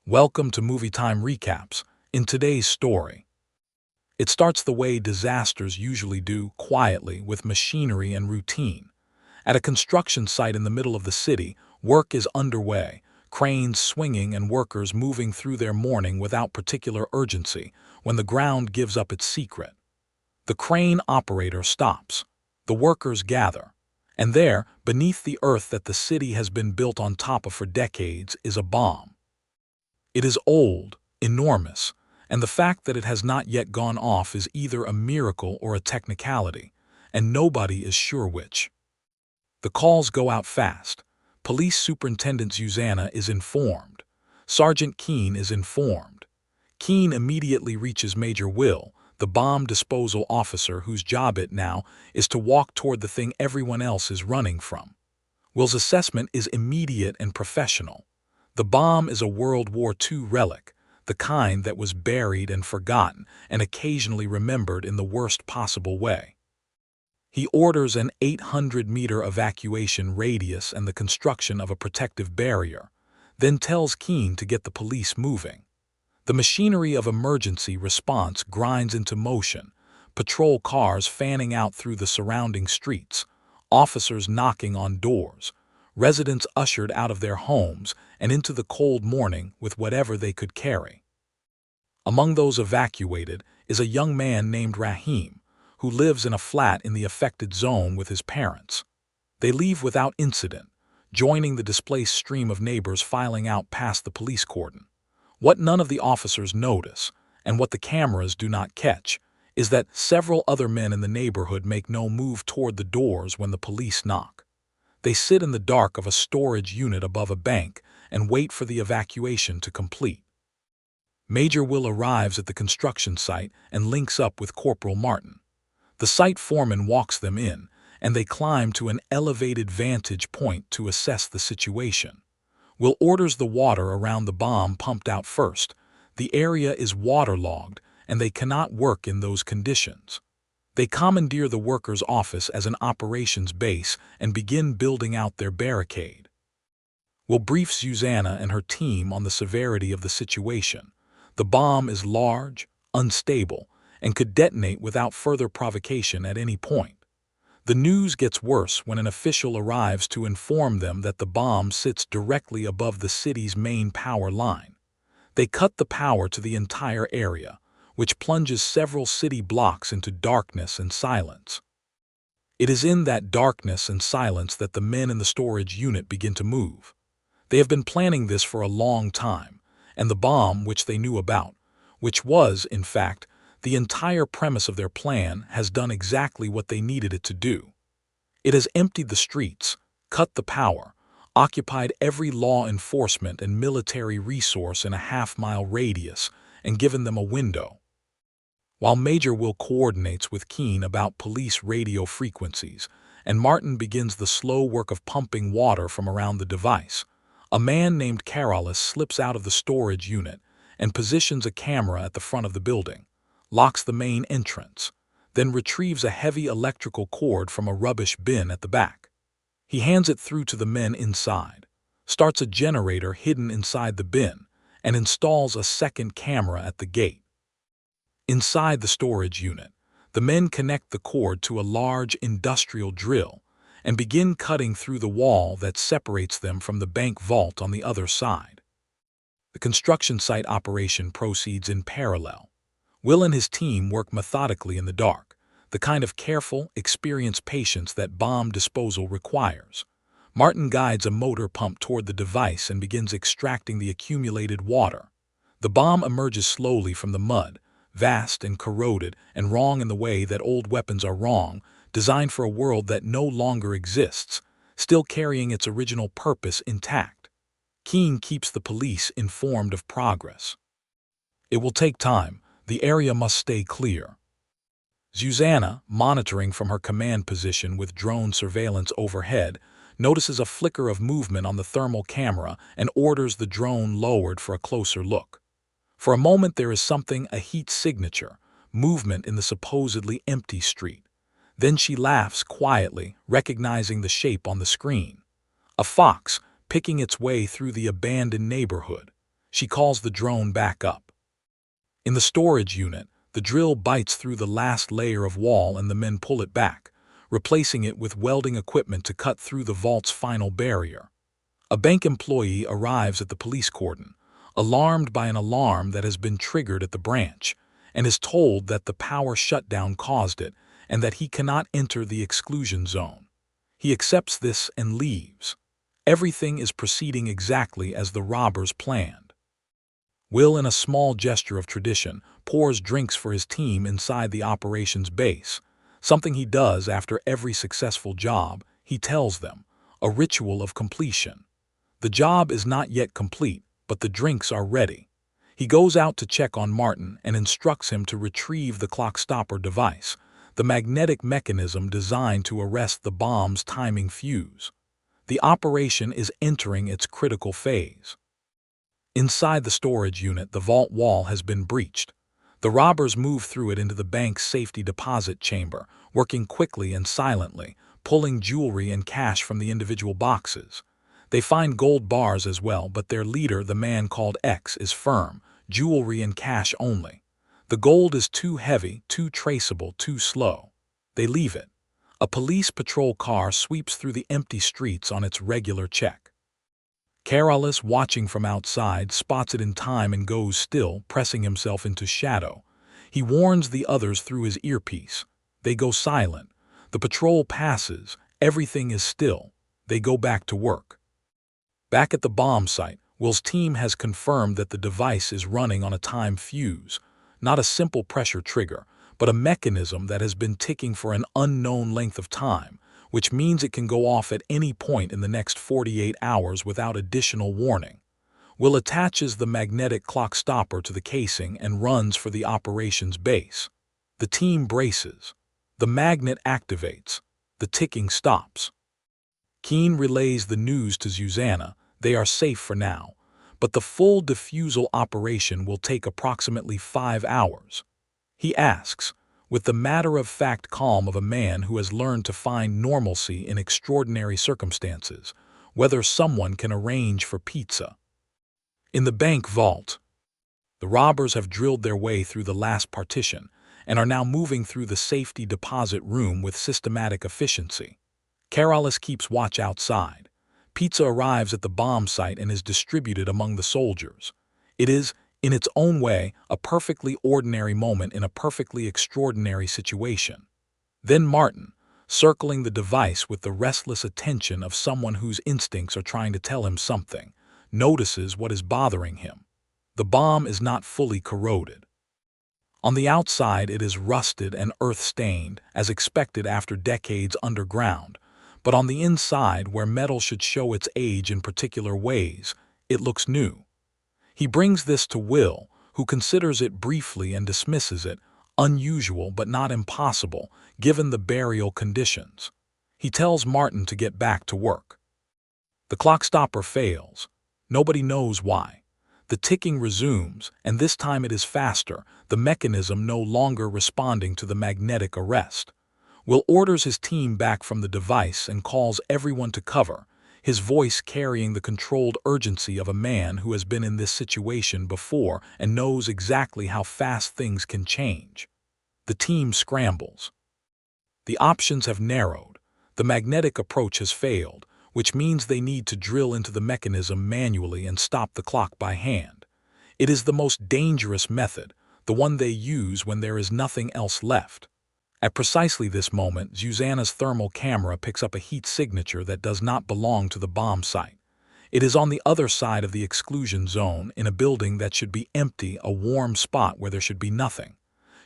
Welcome to Movie Time Recaps. In today's story, it starts the way disasters usually do, quietly, with machinery and routine. At a construction site in the middle of the city, work is underway, cranes swinging and workers moving through their morning without particular urgency, when the ground gives up its secret. The crane operator stops. The workers gather. And there, beneath the earth that the city has been built on top of for decades, is a bomb. It is old, enormous, and the fact that it has not yet gone off is either a miracle or a technicality, and nobody is sure which. The calls go out fast. Police Superintendent Syiah is informed. Sergeant Keene is informed. Keene immediately reaches Major Will, the bomb disposal officer whose job it now is to walk toward the thing everyone else is running from. Will's assessment is immediate and professional. The bomb is a World War II relic, the kind that was buried and forgotten and occasionally remembered in the worst possible way. He orders an 800-meter evacuation radius and the construction of a protective barrier, then tells Keene to get the police moving. The machinery of emergency response grinds into motion, patrol cars fanning out through the surrounding streets, officers knocking on doors, residents ushered out of their homes and into the cold morning with whatever they could carry. Among those evacuated is a young man named Rahim, who lives in a flat in the affected zone with his parents. They leave without incident, joining the displaced stream of neighbors filing out past the police cordon. What none of the officers notice, and what the cameras do not catch, is that several other men in the neighborhood make no move toward the doors when the police knock. They sit in the dark of a storage unit above a bank and wait for the evacuation to complete. Major Will arrives at the construction site and links up with Corporal Martin. The site foreman walks them in, and they climb to an elevated vantage point to assess the situation. Will orders the water around the bomb pumped out first. The area is waterlogged, and they cannot work in those conditions. They commandeer the workers' office as an operations base and begin building out their barricade. Will briefs Syiah and her team on the severity of the situation. The bomb is large, unstable, and could detonate without further provocation at any point. The news gets worse when an official arrives to inform them that the bomb sits directly above the city's main power line. They cut the power to the entire area, which plunges several city blocks into darkness and silence. It is in that darkness and silence that the men in the storage unit begin to move. They have been planning this for a long time, and the bomb, which they knew about, which was, in fact, the entire premise of their plan, has done exactly what they needed it to do. It has emptied the streets, cut the power, occupied every law enforcement and military resource in a half-mile radius, and given them a window. While Major Will coordinates with Keene about police radio frequencies, and Martin begins the slow work of pumping water from around the device, a man named Carolus slips out of the storage unit and positions a camera at the front of the building, locks the main entrance, then retrieves a heavy electrical cord from a rubbish bin at the back. He hands it through to the men inside, starts a generator hidden inside the bin, and installs a second camera at the gate. Inside the storage unit, the men connect the cord to a large industrial drill and begin cutting through the wall that separates them from the bank vault on the other side. The construction site operation proceeds in parallel. Will and his team work methodically in the dark, the kind of careful, experienced patience that bomb disposal requires. Martin guides a motor pump toward the device and begins extracting the accumulated water. The bomb emerges slowly from the mud, vast and corroded and wrong in the way that old weapons are wrong, designed for a world that no longer exists, still carrying its original purpose intact. Keene keeps the police informed of progress. It will take time. The area must stay clear. Syiah, monitoring from her command position with drone surveillance overhead, notices a flicker of movement on the thermal camera and orders the drone lowered for a closer look. For a moment there is something, a heat signature, movement in the supposedly empty street. Then she laughs quietly, recognizing the shape on the screen. A fox, picking its way through the abandoned neighborhood. She calls the drone back up. In the storage unit, the drill bites through the last layer of wall and the men pull it back, replacing it with welding equipment to cut through the vault's final barrier. A bank employee arrives at the police cordon, alarmed by an alarm that has been triggered at the branch, and is told that the power shutdown caused it and that he cannot enter the exclusion zone. He accepts this and leaves. Everything is proceeding exactly as the robbers planned. Will, in a small gesture of tradition, pours drinks for his team inside the operations base, something he does after every successful job, he tells them, a ritual of completion. The job is not yet complete, but the drinks are ready. He goes out to check on Martin and instructs him to retrieve the clock stopper device, the magnetic mechanism designed to arrest the bomb's timing fuse. The operation is entering its critical phase. Inside the storage unit, the vault wall has been breached. The robbers move through it into the bank's safety deposit chamber, working quickly and silently, pulling jewelry and cash from the individual boxes. They find gold bars as well, but their leader, the man called X, is firm, jewelry and cash only. The gold is too heavy, too traceable, too slow. They leave it. A police patrol car sweeps through the empty streets on its regular check. Carolus, watching from outside, spots it in time and goes still, pressing himself into shadow. He warns the others through his earpiece. They go silent. The patrol passes. Everything is still. They go back to work. Back at the bomb site, Will's team has confirmed that the device is running on a time fuse, not a simple pressure trigger, but a mechanism that has been ticking for an unknown length of time, which means it can go off at any point in the next 48 hours without additional warning. Will attaches the magnetic clock stopper to the casing and runs for the operations base. The team braces. The magnet activates. The ticking stops. Keen relays the news to Syiah. They are safe for now, but the full defusal operation will take approximately 5 hours. He asks, with the matter-of-fact calm of a man who has learned to find normalcy in extraordinary circumstances, whether someone can arrange for pizza. In the bank vault, the robbers have drilled their way through the last partition and are now moving through the safety deposit room with systematic efficiency. Carolus keeps watch outside. Pizza arrives at the bomb site and is distributed among the soldiers. It is, in its own way, a perfectly ordinary moment in a perfectly extraordinary situation. Then Martin, circling the device with the restless attention of someone whose instincts are trying to tell him something, notices what is bothering him. The bomb is not fully corroded. On the outside, it is rusted and earth-stained, as expected after decades underground, but on the inside, where metal should show its age in particular ways, it looks new. He brings this to Will, who considers it briefly and dismisses it, unusual but not impossible, given the burial conditions. He tells Martin to get back to work. The clock stopper fails. Nobody knows why. The ticking resumes, and this time it is faster, the mechanism no longer responding to the magnetic arrest. Will orders his team back from the device and calls everyone to cover, his voice carrying the controlled urgency of a man who has been in this situation before and knows exactly how fast things can change. The team scrambles. The options have narrowed. The magnetic approach has failed, which means they need to drill into the mechanism manually and stop the clock by hand. It is the most dangerous method, the one they use when there is nothing else left. At precisely this moment, Syiah's thermal camera picks up a heat signature that does not belong to the bomb site. It is on the other side of the exclusion zone, in a building that should be empty, a warm spot where there should be nothing.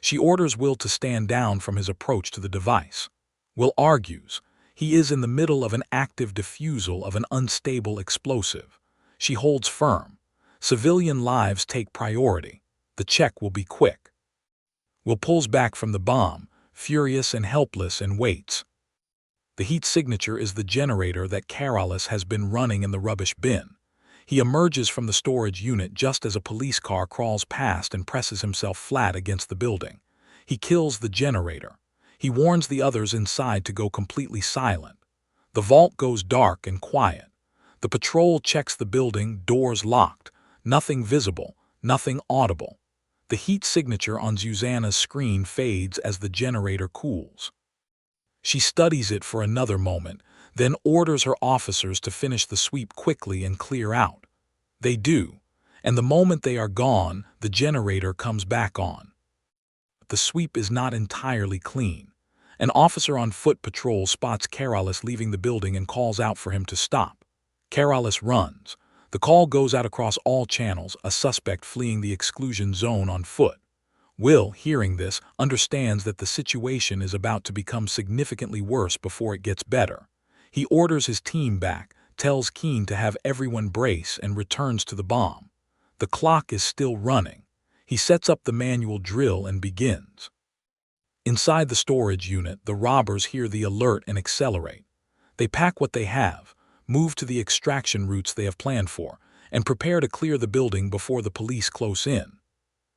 She orders Will to stand down from his approach to the device. Will argues. He is in the middle of an active defusal of an unstable explosive. She holds firm. Civilian lives take priority. The check will be quick. Will pulls back from the bomb, furious and helpless, and waits. The heat signature is the generator that Carolus has been running in the rubbish bin. He emerges from the storage unit just as a police car crawls past and presses himself flat against the building. He kills the generator. He warns the others inside to go completely silent. The vault goes dark and quiet. The patrol checks the building, doors locked. Nothing visible, nothing audible. The heat signature on Syiah's screen fades as the generator cools. She studies it for another moment, then orders her officers to finish the sweep quickly and clear out. They do, and the moment they are gone, the generator comes back on. The sweep is not entirely clean. An officer on foot patrol spots Karalis leaving the building and calls out for him to stop. Karalis runs. The call goes out across all channels, a suspect fleeing the exclusion zone on foot. Will, hearing this, understands that the situation is about to become significantly worse before it gets better. He orders his team back, tells Keen to have everyone brace, and returns to the bomb. The clock is still running. He sets up the manual drill and begins. Inside the storage unit, the robbers hear the alert and accelerate. They pack what they have, move to the extraction routes they have planned for, and prepare to clear the building before the police close in.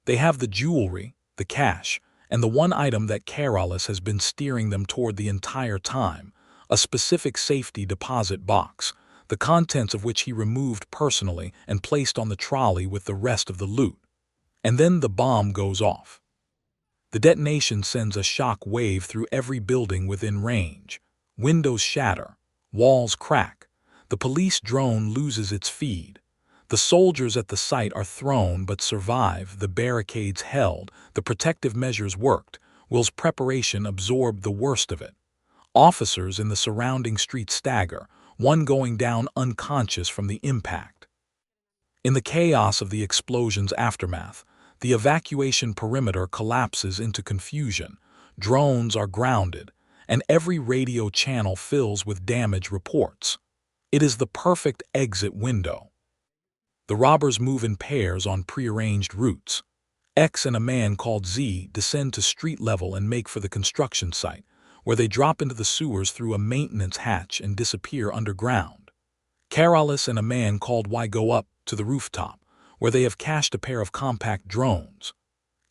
They have the jewelry, the cash, and the one item that Karalis has been steering them toward the entire time, a specific safety deposit box, the contents of which he removed personally and placed on the trolley with the rest of the loot. And then the bomb goes off. The detonation sends a shock wave through every building within range. Windows shatter, walls crack, the police drone loses its feed. The soldiers at the site are thrown but survive, the barricades held, the protective measures worked. Will's preparation absorbed the worst of it. Officers in the surrounding streets stagger, one going down unconscious from the impact. In the chaos of the explosion's aftermath, the evacuation perimeter collapses into confusion. Drones are grounded, and every radio channel fills with damage reports. It is the perfect exit window. The robbers move in pairs on prearranged routes. X and a man called Z descend to street level and make for the construction site, where they drop into the sewers through a maintenance hatch and disappear underground. Karalis and a man called Y go up to the rooftop, where they have cached a pair of compact drones.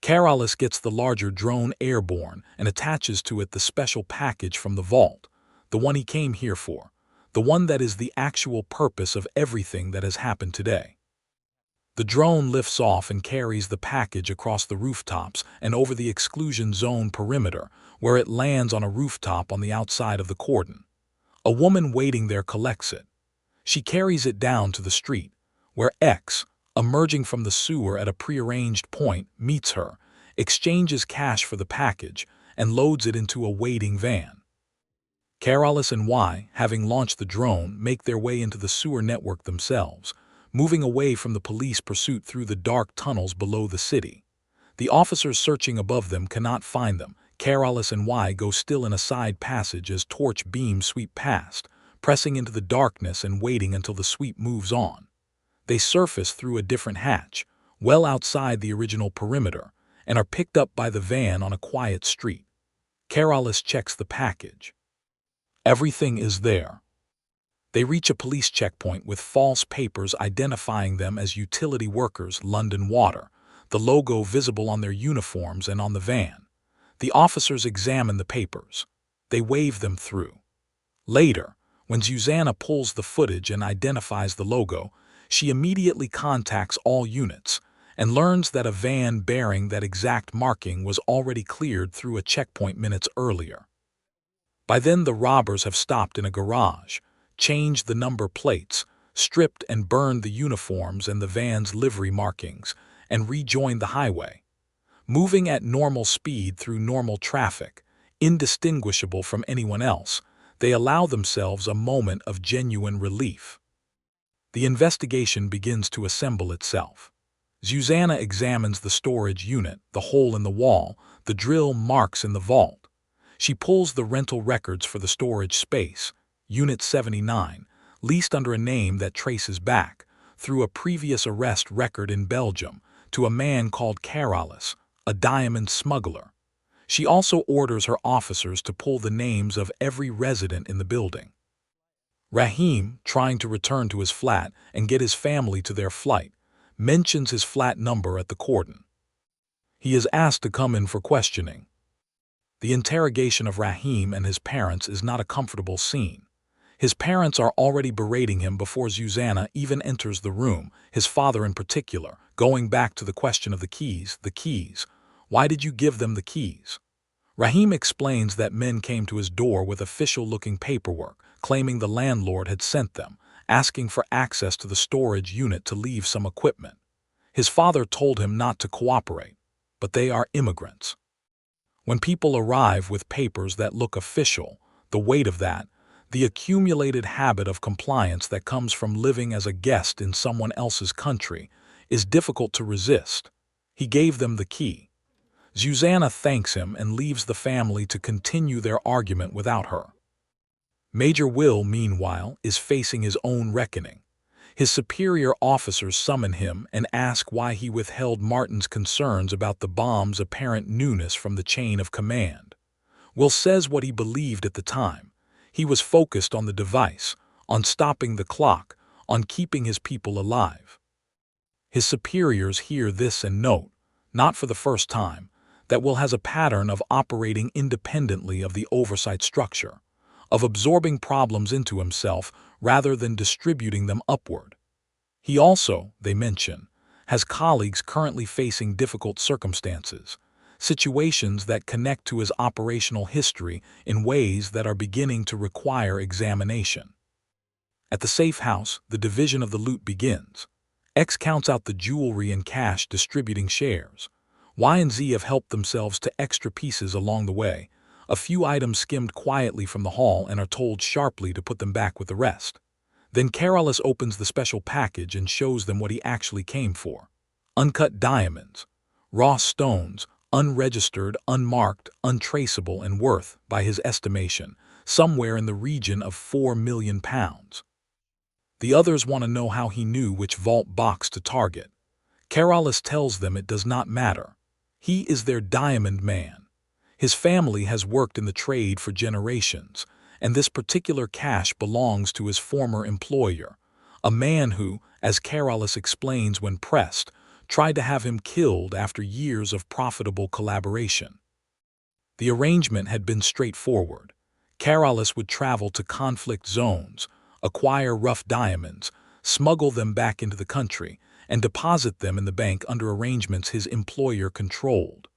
Karalis gets the larger drone airborne and attaches to it the special package from the vault, the one he came here for, the one that is the actual purpose of everything that has happened today. The drone lifts off and carries the package across the rooftops and over the exclusion zone perimeter, where it lands on a rooftop on the outside of the cordon. A woman waiting there collects it. She carries it down to the street, where X, emerging from the sewer at a prearranged point, meets her, exchanges cash for the package, and loads it into a waiting van. Karalis and Y, having launched the drone, make their way into the sewer network themselves, moving away from the police pursuit through the dark tunnels below the city. The officers searching above them cannot find them. Karalis and Y go still in a side passage as torch beams sweep past, pressing into the darkness and waiting until the sweep moves on. They surface through a different hatch, well outside the original perimeter, and are picked up by the van on a quiet street. Karalis checks the package. Everything is there. They reach a police checkpoint with false papers identifying them as utility workers, London Water, the logo visible on their uniforms and on the van. The officers examine the papers. They wave them through. Later, when Syiah pulls the footage and identifies the logo, she immediately contacts all units and learns that a van bearing that exact marking was already cleared through a checkpoint minutes earlier. By then, the robbers have stopped in a garage, changed the number plates, stripped and burned the uniforms and the van's livery markings, and rejoined the highway. Moving at normal speed through normal traffic, indistinguishable from anyone else, they allow themselves a moment of genuine relief. The investigation begins to assemble itself. Syiah examines the storage unit, the hole in the wall, the drill marks in the vault. She pulls the rental records for the storage space, Unit 79, leased under a name that traces back, through a previous arrest record in Belgium, to a man called Karalis, a diamond smuggler. She also orders her officers to pull the names of every resident in the building. Rahim, trying to return to his flat and get his family to their flight, mentions his flat number at the cordon. He is asked to come in for questioning. The interrogation of Rahim and his parents is not a comfortable scene. His parents are already berating him before Syiah even enters the room, his father in particular, going back to the question of the keys. The keys. Why did you give them the keys? Rahim explains that men came to his door with official-looking paperwork, claiming the landlord had sent them, asking for access to the storage unit to leave some equipment. His father told him not to cooperate, but they are immigrants. When people arrive with papers that look official, the weight of that, the accumulated habit of compliance that comes from living as a guest in someone else's country, is difficult to resist. He gave them the key. Syiah thanks him and leaves the family to continue their argument without her. Major Will, meanwhile, is facing his own reckoning. His superior officers summon him and ask why he withheld Martin's concerns about the bomb's apparent newness from the chain of command. Will says what he believed at the time. He was focused on the device, on stopping the clock, on keeping his people alive. His superiors hear this and note, not for the first time, that Will has a pattern of operating independently of the oversight structure, of absorbing problems into himself rather than distributing them upward. He also, they mention, has colleagues currently facing difficult circumstances, situations that connect to his operational history in ways that are beginning to require examination. At the safe house, the division of the loot begins. X counts out the jewelry and cash, distributing shares. Y and Z have helped themselves to extra pieces along the way. A few items skimmed quietly from the haul and are told sharply to put them back with the rest. Then Carolus opens the special package and shows them what he actually came for. Uncut diamonds, raw stones, unregistered, unmarked, untraceable, and worth, by his estimation, somewhere in the region of £4 million. The others want to know how he knew which vault box to target. Carolus tells them it does not matter. He is their diamond man. His family has worked in the trade for generations, and this particular cash belongs to his former employer, a man who, as Carolus explains when pressed, tried to have him killed after years of profitable collaboration. The arrangement had been straightforward. Carolus would travel to conflict zones, acquire rough diamonds, smuggle them back into the country, and deposit them in the bank under arrangements his employer controlled.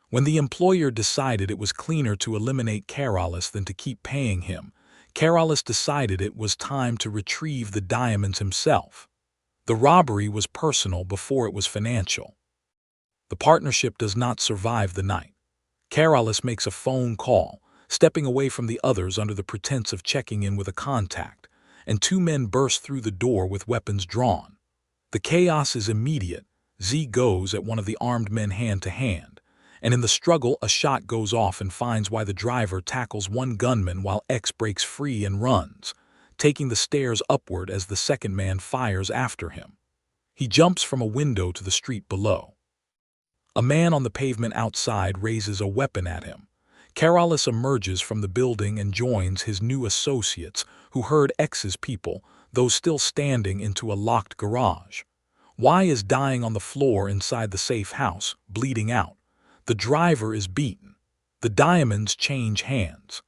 When the employer decided it was cleaner to eliminate Carolus than to keep paying him, Carolus decided it was time to retrieve the diamonds himself. The robbery was personal before it was financial. The partnership does not survive the night. Carolus makes a phone call, stepping away from the others under the pretense of checking in with a contact, and two men burst through the door with weapons drawn. The chaos is immediate. Z goes at one of the armed men hand to hand, and in the struggle a shot goes off and finds why the driver tackles one gunman while X breaks free and runs, taking the stairs upward as the second man fires after him. He jumps from a window to the street below. A man on the pavement outside raises a weapon at him. Carolus emerges from the building and joins his new associates who herd X's people, those still standing, into a locked garage. Y is dying on the floor inside the safe house, bleeding out. The driver is beaten. The diamonds change hands.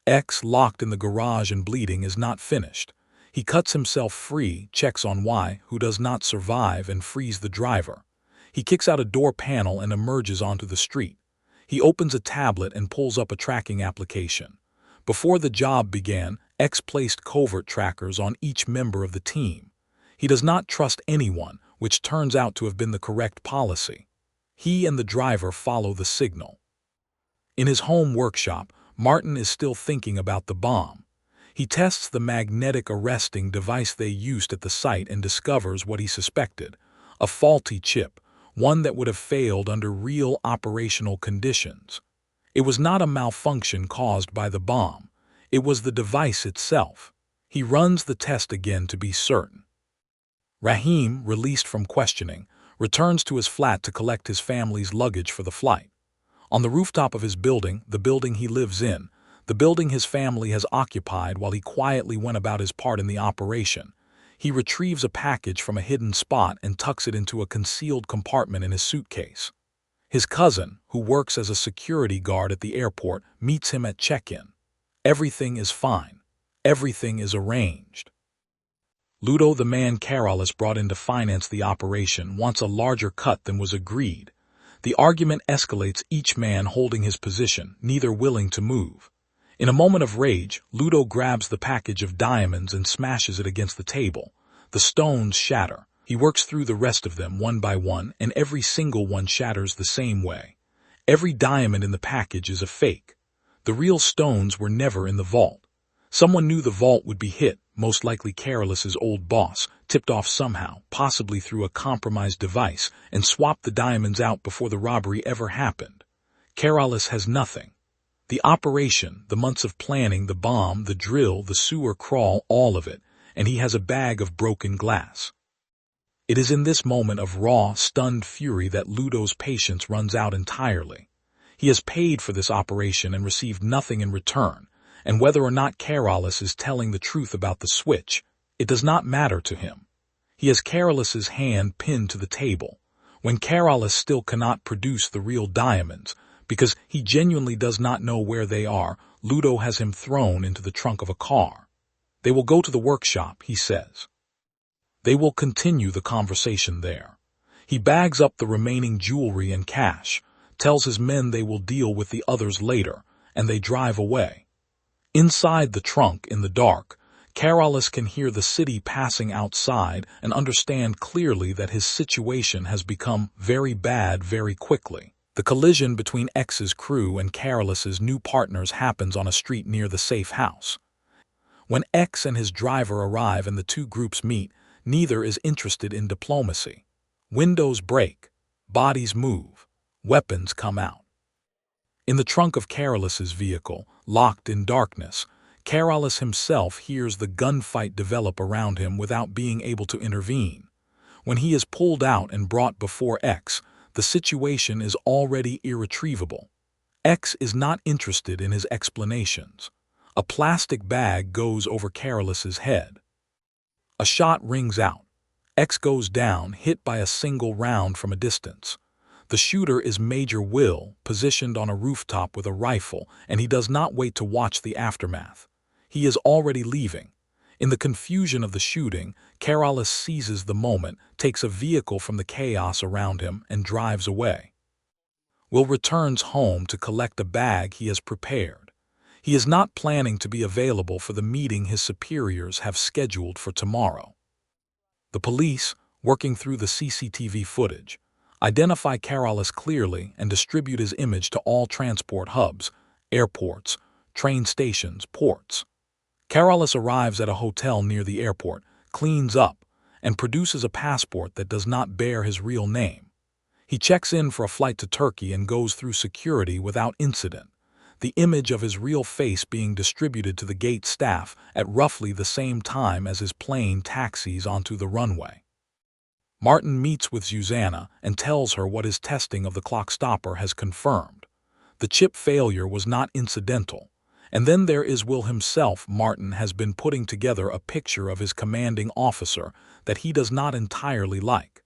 X, locked in the garage and bleeding, is not finished. He cuts himself free, checks on Y, who does not survive, and frees the driver. He kicks out a door panel and emerges onto the street. He opens a tablet and pulls up a tracking application. Before the job began, X placed covert trackers on each member of the team. He does not trust anyone, which turns out to have been the correct policy. He and the driver follow the signal. In his home workshop, Martin is still thinking about the bomb. He tests the magnetic arresting device they used at the site and discovers what he suspected: a faulty chip, one that would have failed under real operational conditions. It was not a malfunction caused by the bomb. It was the device itself. He runs the test again to be certain. Rahim, released from questioning, returns to his flat to collect his family's luggage for the flight. On the rooftop of his building, the building he lives in, the building his family has occupied while he quietly went about his part in the operation, he retrieves a package from a hidden spot and tucks it into a concealed compartment in his suitcase. His cousin, who works as a security guard at the airport, meets him at check-in. Everything is fine. Everything is arranged. Ludo, the man Karalis brought in to finance the operation, wants a larger cut than was agreed. The argument escalates, each man holding his position, neither willing to move. In a moment of rage, Ludo grabs the package of diamonds and smashes it against the table. The stones shatter. He works through the rest of them one by one, and every single one shatters the same way. Every diamond in the package is a fake. The real stones were never in the vault. Someone knew the vault would be hit, most likely Karalis's old boss, tipped off somehow, possibly through a compromised device, and swapped the diamonds out before the robbery ever happened. Karalis has nothing. The operation, the months of planning, the bomb, the drill, the sewer crawl, all of it, and he has a bag of broken glass. It is in this moment of raw, stunned fury that Ludo's patience runs out entirely. He has paid for this operation and received nothing in return, and whether or not Karalis is telling the truth about the switch, it does not matter to him. He has Karalis's hand pinned to the table, when Karalis still cannot produce the real diamonds, because he genuinely does not know where they are. Ludo has him thrown into the trunk of a car. They will go to the workshop, he says. They will continue the conversation there. He bags up the remaining jewelry and cash, tells his men they will deal with the others later, and they drive away. Inside the trunk, in the dark, Karalis can hear the city passing outside and understand clearly that his situation has become very bad very quickly. The collision between X's crew and Karalis's new partners happens on a street near the safe house. When X and his driver arrive and the two groups meet, neither is interested in diplomacy. Windows break, bodies move, weapons come out. In the trunk of Karalis's vehicle, locked in darkness, Karalis himself hears the gunfight develop around him without being able to intervene. When he is pulled out and brought before X, the situation is already irretrievable. X is not interested in his explanations. A plastic bag goes over Karalis's head. A shot rings out. X goes down, hit by a single round from a distance. The shooter is Major Will, positioned on a rooftop with a rifle, and he does not wait to watch the aftermath. He is already leaving. In the confusion of the shooting, Karalis seizes the moment, takes a vehicle from the chaos around him, and drives away. Will returns home to collect a bag he has prepared. He is not planning to be available for the meeting his superiors have scheduled for tomorrow. The police, working through the CCTV footage, identify Karalis clearly and distribute his image to all transport hubs, airports, train stations, ports. Karalis arrives at a hotel near the airport, cleans up, and produces a passport that does not bear his real name. He checks in for a flight to Turkey and goes through security without incident, the image of his real face being distributed to the gate staff at roughly the same time as his plane taxis onto the runway. Martin meets with Susanna and tells her what his testing of the clock stopper has confirmed. The chip failure was not incidental. And then there is Will himself. Martin has been putting together a picture of his commanding officer that he does not entirely like.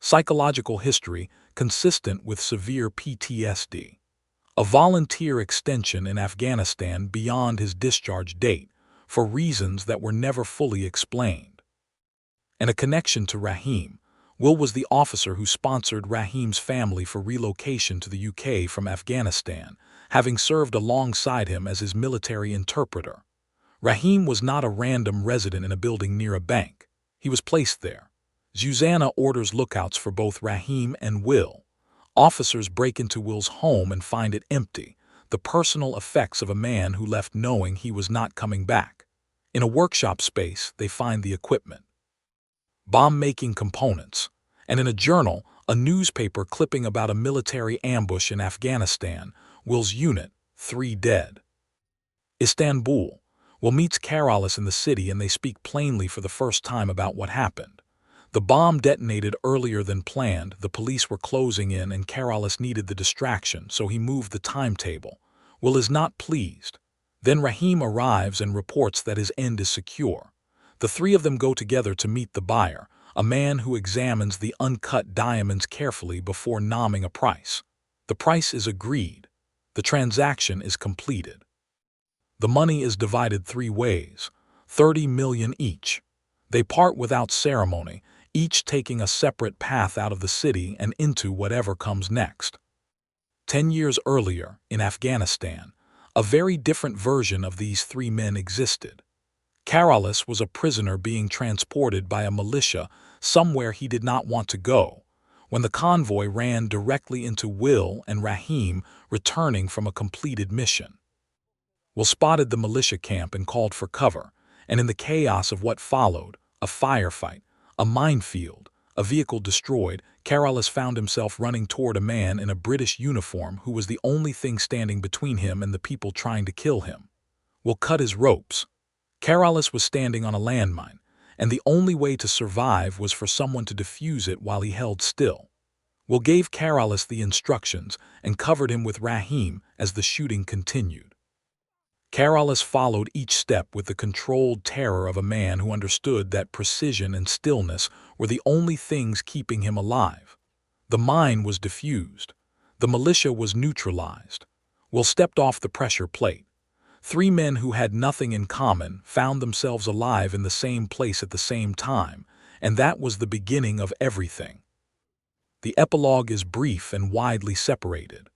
Psychological history consistent with severe PTSD. A volunteer extension in Afghanistan beyond his discharge date for reasons that were never fully explained. And a connection to Rahim. Will was the officer who sponsored Rahim's family for relocation to the UK from Afghanistan, having served alongside him as his military interpreter. Rahim was not a random resident in a building near a bank. He was placed there. Susanna orders lookouts for both Rahim and Will. Officers break into Will's home and find it empty, the personal effects of a man who left knowing he was not coming back. In a workshop space, they find the equipment. Bomb-making components, and in a journal, a newspaper clipping about a military ambush in Afghanistan, Will's unit, 3 dead. Istanbul. Will meets Karalis in the city and they speak plainly for the first time about what happened. The bomb detonated earlier than planned, the police were closing in and Karalis needed the distraction, so he moved the timetable. Will is not pleased. Then Rahim arrives and reports that his end is secure. The three of them go together to meet the buyer, a man who examines the uncut diamonds carefully before nomming a price. The price is agreed. The transaction is completed. The money is divided 3 ways. $30 million each. They part without ceremony, each taking a separate path out of the city and into whatever comes next. 10 years earlier, in Afghanistan, a very different version of these three men existed. Carolus was a prisoner being transported by a militia somewhere he did not want to go, when the convoy ran directly into Will and Rahim returning from a completed mission. Will spotted the militia camp and called for cover, and in the chaos of what followed, a firefight, a minefield, a vehicle destroyed, Carolus found himself running toward a man in a British uniform who was the only thing standing between him and the people trying to kill him. Will cut his ropes. Carolus was standing on a landmine, and the only way to survive was for someone to defuse it while he held still. Will gave Carolus the instructions and covered him with Rahim as the shooting continued. Carolus followed each step with the controlled terror of a man who understood that precision and stillness were the only things keeping him alive. The mine was diffused. The militia was neutralized. Will stepped off the pressure plate. Three men who had nothing in common found themselves alive in the same place at the same time, and that was the beginning of everything. The epilogue is brief and widely separated.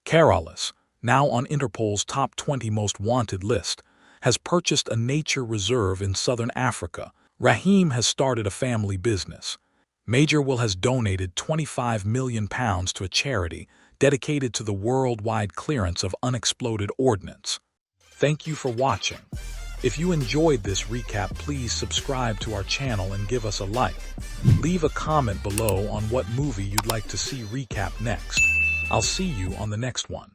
Carolus, now on Interpol's top 20 most wanted list, has purchased a nature reserve in southern Africa. Rahim has started a family business. Major Will has donated £25 million to a charity dedicated to the worldwide clearance of unexploded ordnance. Thank you for watching. If you enjoyed this recap, please subscribe to our channel and give us a like. Leave a comment below on what movie you'd like to see recap next. I'll see you on the next one.